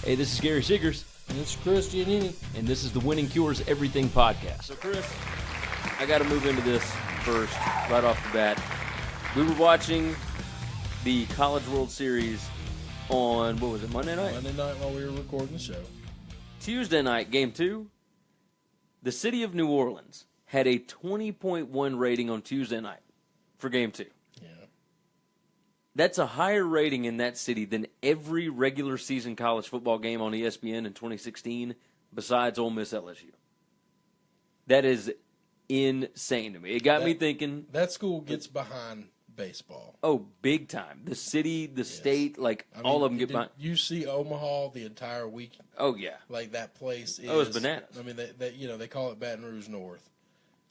Hey, this is Gary Segars. And this is Chris Giannini. And this is the Winning Cures Everything podcast. So, Chris, I got to move into this first, right off the bat. We were watching the College World Series on, what was it, Monday night? Monday night while we were recording the show. Tuesday night, Game 2. The city of New Orleans had a 20.1 rating on Tuesday night for Game 2. Yeah. That's a higher rating in that city than every regular season college football game on ESPN in 2016 besides Ole Miss LSU. That is insane to me. It got me thinking. That school gets behind baseball. Oh, big time. The city, the state, all of them get behind. You see Omaha the entire week. Oh, yeah. Like that place is. Oh, it's bananas. I mean, they call it Baton Rouge North.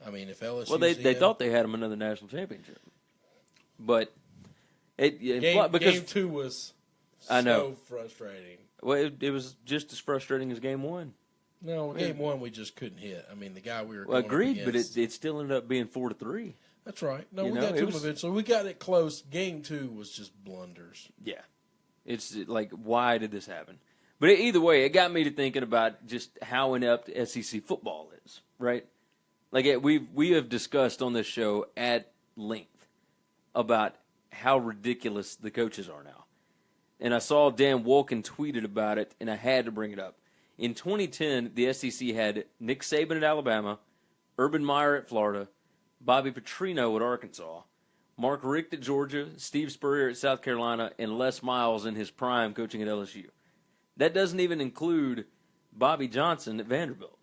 I mean, if LSU. Well, they thought they had them another national championship. But. Game 2 was so frustrating. Well, it was just as frustrating as Game 1. No, Game 1 we just couldn't hit. I mean, the guy we were going agreed, up against, but it still ended up being 4-3. That's right. No, we got to him eventually. We got it close. Game 2 was just blunders. Yeah. It's like, why did this happen? But either way, it got me to thinking about just how inept SEC football is, right? Like, we have discussed on this show at length about how ridiculous the coaches are now. And I saw Dan Wolken tweeted about it, and I had to bring it up. In 2010, the SEC had Nick Saban at Alabama, Urban Meyer at Florida, Bobby Petrino at Arkansas, Mark Richt at Georgia, Steve Spurrier at South Carolina, and Les Miles in his prime coaching at LSU. That doesn't even include Bobby Johnson at Vanderbilt,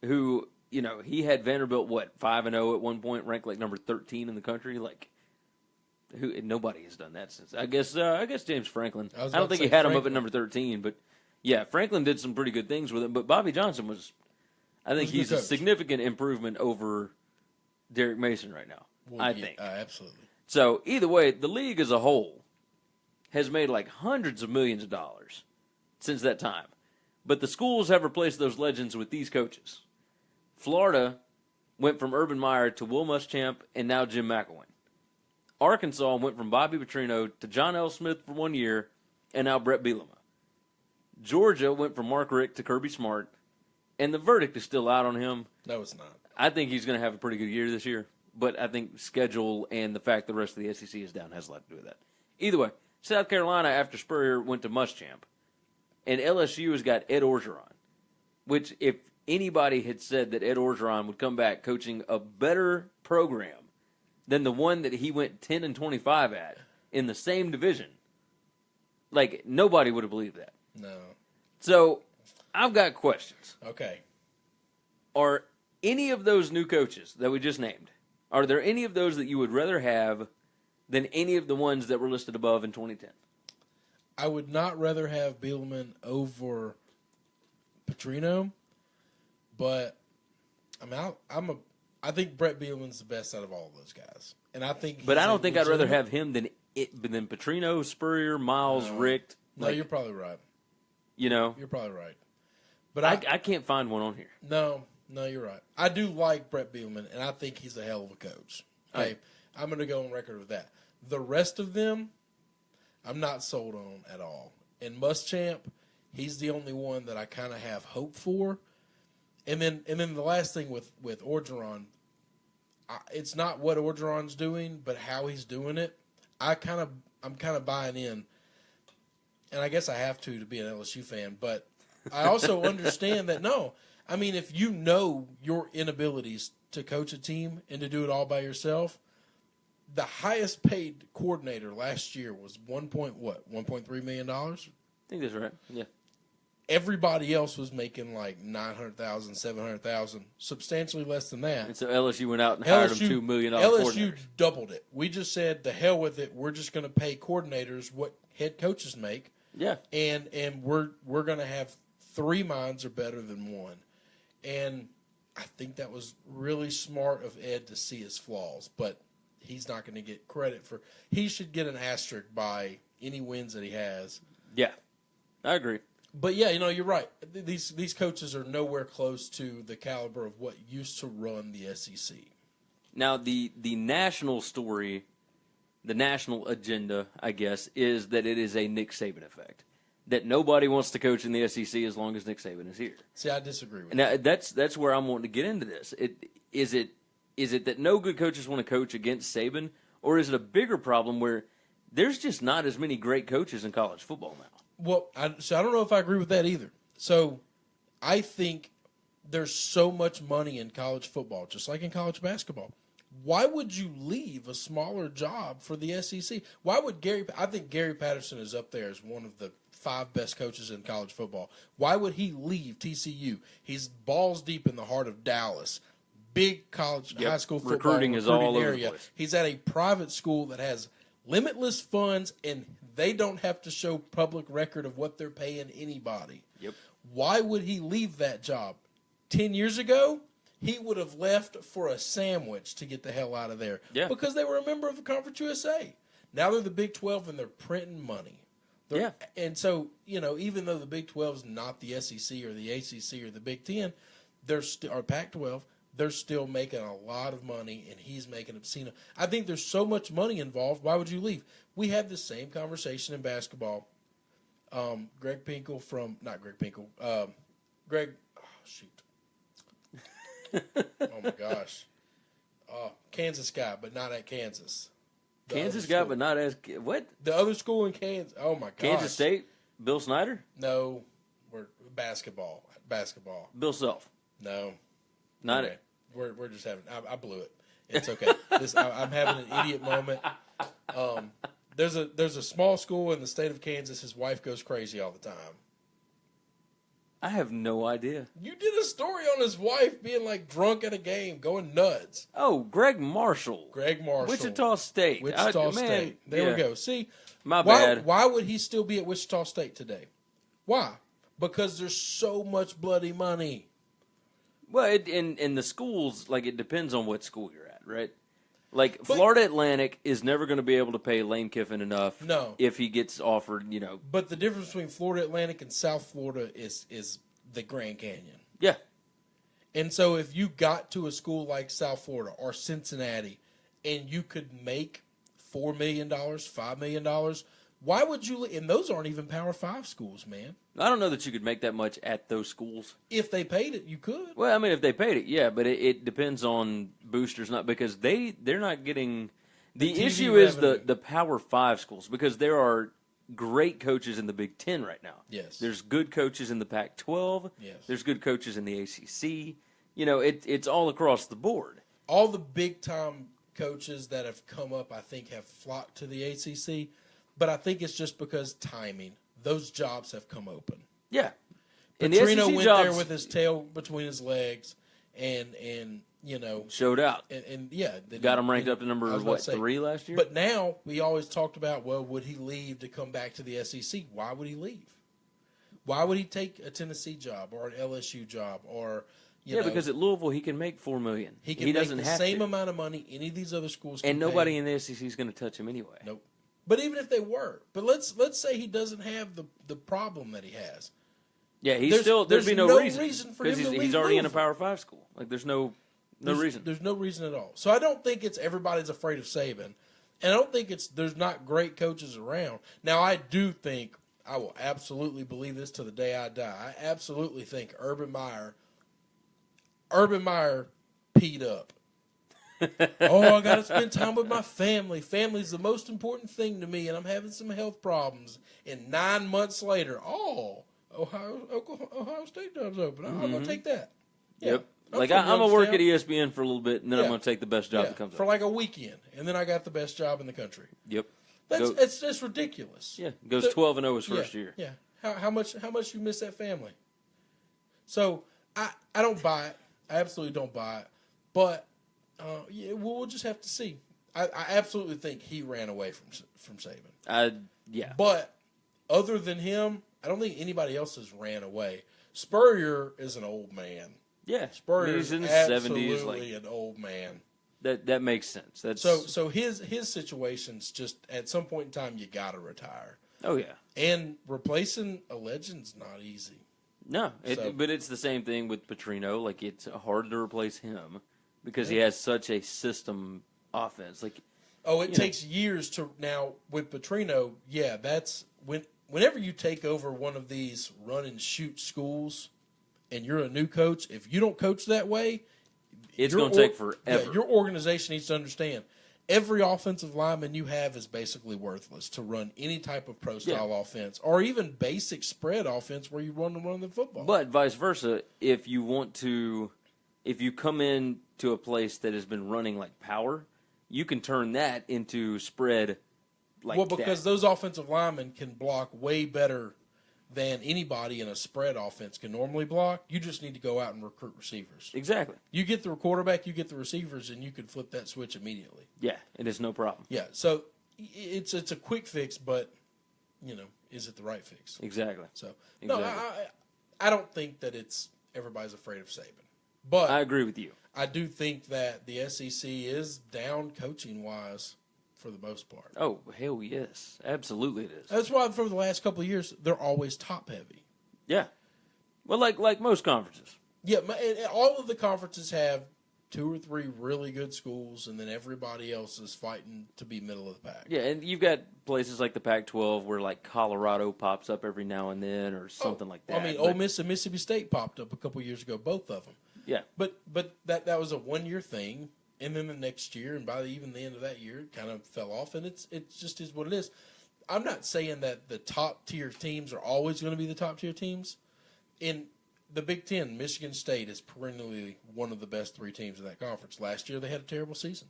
who, he had Vanderbilt, 5-0 at one point, ranked like number 13 in the country, nobody has done that since. I guess James Franklin. I don't think he had him up at number 13, but yeah, Franklin did some pretty good things with him. But Bobby Johnson he's a significant improvement over Derek Mason right now. I think absolutely. So either way, the league as a whole has made like hundreds of millions of dollars since that time, but the schools have replaced those legends with these coaches. Florida went from Urban Meyer to Will Muschamp and now Jim McElwain. Arkansas went from Bobby Petrino to John L. Smith for 1 year, and now Bret Bielema. Georgia went from Mark Richt to Kirby Smart, and the verdict is still out on him. No, it's not. I think he's going to have a pretty good year this year, but I think schedule and the fact the rest of the SEC is down has a lot to do with that. Either way, South Carolina, after Spurrier, went to Muschamp, and LSU has got Ed Orgeron, which if anybody had said that Ed Orgeron would come back coaching a better program than the one that he went 10-25 at in the same division, nobody would have believed that. No. So, I've got questions. Okay. Are any of those new coaches that we just named, are there any of those that you would rather have than any of the ones that were listed above in 2010? I would not rather have Bielema over Petrino, but I think Bret Bielema's the best out of all of those guys, and I think. But I don't think I'd rather have him than Petrino, Spurrier, Miles, Richt. No, you're probably right. You're probably right. But I can't find one on here. No, you're right. I do like Bret Bielema, and I think he's a hell of a coach. Okay, right. I'm going to go on record with that. The rest of them, I'm not sold on at all. And Muschamp, he's the only one that I kind of have hope for. And then the last thing with Orgeron, it's not what Orgeron's doing, but how he's doing it. I'm kind of buying in, and I guess I have to be an LSU fan. But I also understand that if you know your inabilities to coach a team and to do it all by yourself, the highest paid coordinator last year was $1.3 million. I think that's right. Yeah. Everybody else was making like $900,000, $700,000, substantially less than that. And so LSU went out and hired him $2 million LSU doubled it. We just said, the hell with it. We're just going to pay coordinators what head coaches make. Yeah. And we're going to have 3 minds are better than one. And I think that was really smart of Ed to see his flaws, but he's not going to get credit for. He should get an asterisk by any wins that he has. Yeah, I agree. But yeah, you're right. These coaches are nowhere close to the caliber of what used to run the SEC. Now, the national story, the national agenda, I guess, is that it is a Nick Saban effect. that nobody wants to coach in the SEC as long as Nick Saban is here. See, I disagree with Now, that's where I'm wanting to get into this. Is it that no good coaches want to coach against Saban, or is it a bigger problem where there's just not as many great coaches in college football now? Well, I don't know if I agree with that either. So I think there's so much money in college football, just like in college basketball. Why would you leave a smaller job for the SEC? Why would I think Gary Patterson is up there as one of the 5 best coaches in college football. Why would he leave TCU? He's balls deep in the heart of Dallas. Big college, high school football recruiting is all over area. the place. He's at a private school that has limitless funds, and they don't have to show public record of what they're paying anybody. Yep. Why would he leave that job? 10 years ago, he would have left for a sandwich to get the hell out of there. Yeah. Because they were a member of the Conference USA. Now they're the Big 12 and they're printing money. And so, even though the Big 12 is not the SEC or the ACC or the Big 10, or Pac-12, they're still making a lot of money, and he's making obscene. I think there's so much money involved. Why would you leave? We had the same conversation in basketball. Greg Pinkel oh my gosh. Kansas guy, but not at Kansas. Kansas guy, but not as what? The other school in Kansas. Oh my gosh. Kansas State. Bill Snyder. No, we're basketball. Bill Self. No, not okay. it. We're just having. I blew it. It's okay. I'm having an idiot moment. There's a small school in the state of Kansas. His wife goes crazy all the time. I have no idea. You did a story on his wife being like drunk at a game, going nuts. Oh, Greg Marshall. Wichita State. State. There we go. See, bad. Why would he still be at Wichita State today? Why? Because there's so much bloody money. Well, in the schools, it depends on what school you're at, right? Florida Atlantic is never going to be able to pay Lane Kiffin enough if he gets offered, But the difference between Florida Atlantic and South Florida is the Grand Canyon. Yeah. And so if you got to a school like South Florida or Cincinnati and you could make $4 million, $5 million, why would you – and those aren't even Power 5 schools, man. I don't know that you could make that much at those schools. If they paid it, you could. Well, I mean, if they paid it, yeah, but it depends on boosters, not because they're not getting – the issue is the Power 5 schools, because there are great coaches in the Big 10 right now. Yes. There's good coaches in the Pac-12. Yes. There's good coaches in the ACC. It's all across the board. All the big-time coaches that have come up, I think, have flocked to the ACC, but I think it's just because timing. Those jobs have come open. Yeah. And Petrino went there with his tail between his legs and showed out. And got him ranked up to number 3 last year? But now we always talked about, well, would he leave to come back to the SEC? Why would he leave? Why would he take a Tennessee job or an LSU job or because at Louisville he can make $4 million. He can make the same amount of money any of these other schools can and nobody in the SEC is going to touch him anyway. Nope. But even if they were, but let's say he doesn't have the problem that he has. Yeah, there'd be no reason for him to leave. He's already in a Power 5 school. There's no reason. There's no reason at all. So I don't think it's everybody's afraid of Saban, and I don't think there's not great coaches around. Now I do think I will absolutely believe this to the day I die. I absolutely think Urban Meyer peed up. I got to spend time with my family. Family's the most important thing to me, and I'm having some health problems. And 9 months later, Ohio State job's open. I'm going to take that. Yeah. Yep. I'm going to work at ESPN for a little bit, and then I'm going to take the best job that comes up. For a weekend, and then I got the best job in the country. Yep. It's just ridiculous. Yeah. Goes 12-0 his first year. Yeah. How much you miss that family? So I don't buy it. I absolutely don't buy it. But we'll just have to see. I absolutely think he ran away from Saban. Yeah. But other than him, I don't think anybody else has ran away. Spurrier is an old man. Yeah. Spurrier's in his absolutely 70s, an old man. That makes sense. So his situation's just at some point in time you got to retire. Oh yeah. And replacing a legend's not easy. No, but it's the same thing with Petrino. It's hard to replace him because he has such a system offense. It takes years to now with Petrino. Yeah, that's when whenever you take over one of these run and shoot schools and you're a new coach, if you don't coach that way, it's going to take forever. Yeah, your organization needs to understand every offensive lineman you have is basically worthless to run any type of pro-style offense or even basic spread offense where you run the football. But vice versa, if you come in to a place that has been running like power, you can turn that into spread like that. Well, because those offensive linemen can block way better than anybody in a spread offense can normally block. You just need to go out and recruit receivers. Exactly. You get the quarterback, you get the receivers, and you can flip that switch immediately. Yeah, it is no problem. Yeah, so it's a quick fix, but, is it the right fix? Exactly. So, exactly. No, I don't think that everybody's afraid of Saban. But I agree with you. I do think that the SEC is down coaching-wise for the most part. Oh, hell yes. Absolutely it is. That's why for the last couple of years, they're always top-heavy. Yeah. Well, like most conferences. Yeah, and all of the conferences have 2 or 3 really good schools, and then everybody else is fighting to be middle of the pack. Yeah, and you've got places like the Pac-12 where, like, Colorado pops up every now and then or something like that. I mean, Ole Miss and Mississippi State popped up a couple of years ago, both of them. Yeah. But that was a one-year thing, and then the next year, and by even the end of that year, it kind of fell off, and it just is what it is. I'm not saying that the top-tier teams are always going to be the top-tier teams. In the Big Ten, Michigan State is perennially one of the best 3 teams in that conference. Last year, they had a terrible season.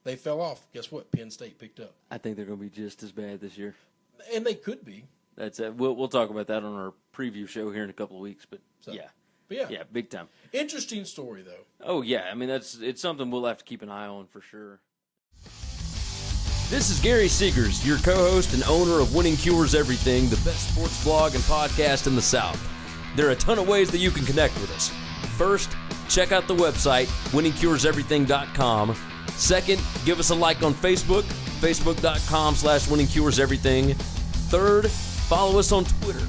They fell off. Guess what? Penn State picked up. I think they're going to be just as bad this year. And they could be. That's it. We'll talk about that on our preview show here in a couple of weeks, but yeah. But yeah, big time. Interesting story, though. Oh, yeah. I mean, it's something we'll have to keep an eye on for sure. This is Gary Segars, your co-host and owner of Winning Cures Everything, the best sports blog and podcast in the South. There are a ton of ways that you can connect with us. First, check out the website, winningcureseverything.com. Second, give us a like on Facebook, facebook.com/winningcureseverything. Third, follow us on Twitter,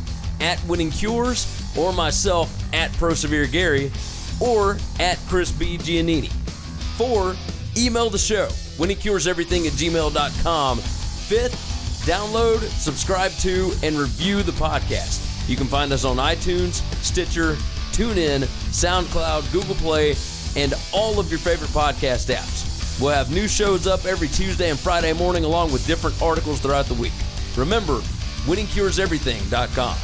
@winningcures, or myself, @PersevereGary, or @Chris B. Giannini. 4, email the show, winningcureseverything@gmail.com. 5th, download, subscribe to, and review the podcast. You can find us on iTunes, Stitcher, TuneIn, SoundCloud, Google Play, and all of your favorite podcast apps. We'll have new shows up every Tuesday and Friday morning along with different articles throughout the week. Remember, winningcureseverything.com.